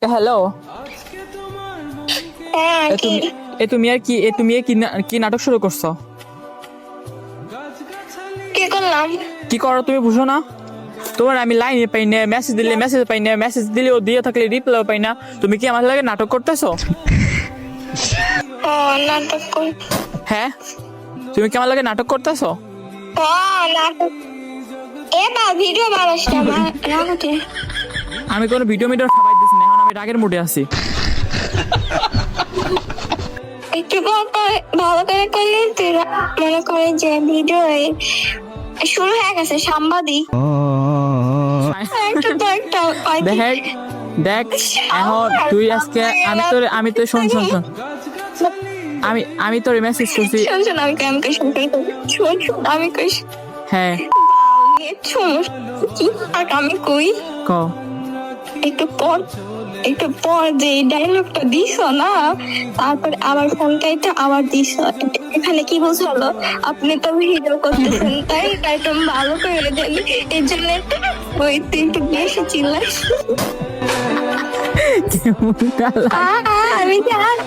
Hello. হ্যাঁ কি তুমি আর কি নাটক শুরু করছো? কি করলাম? কি করো তুমি বুঝো না? তোমার আমি লাইনে পাই না, মেসেজ দিলে মেসেজ পাই না, মেসেজ দিলেও দিয়ে থাকলে রিপ্লাই পাই না। তুমি কি আমার লাগে নাটক করতেছো? ও নাটক কর। হ্যাঁ, তুমি কি আমার লাগে নাটক করতেছো? ও নাটক এবার ভিডিও বানাস না রাখতে। আমি কোনো ভিডিও খাবার দিচ্ছি না, এখন আমি রাগের মুডে আছি। একটু ভালো করে করলে তুই মনে করে যে ভিডিও শুরু হয়ে গেছে সাংবাদিক একটা তো একটা দেখ দেখ, এখন তুই আজকে আমি তো শোন আমি তোর মেসেজ করছি। শোন আমি কেমন করে শোন আমি কই হ্যাঁ আমি কই ক একটু পর যে ডায়লগটা দিছ না, তারপর আবার ফোনটাইতে আবার দিছ। এখানে কি বুঝালো? আপনি তো ভিডিও করতেছেন তাই তো ভালো করে জানি, এর জন্য ওই তুই একটু বেশি চিল্লাস। আমি জানি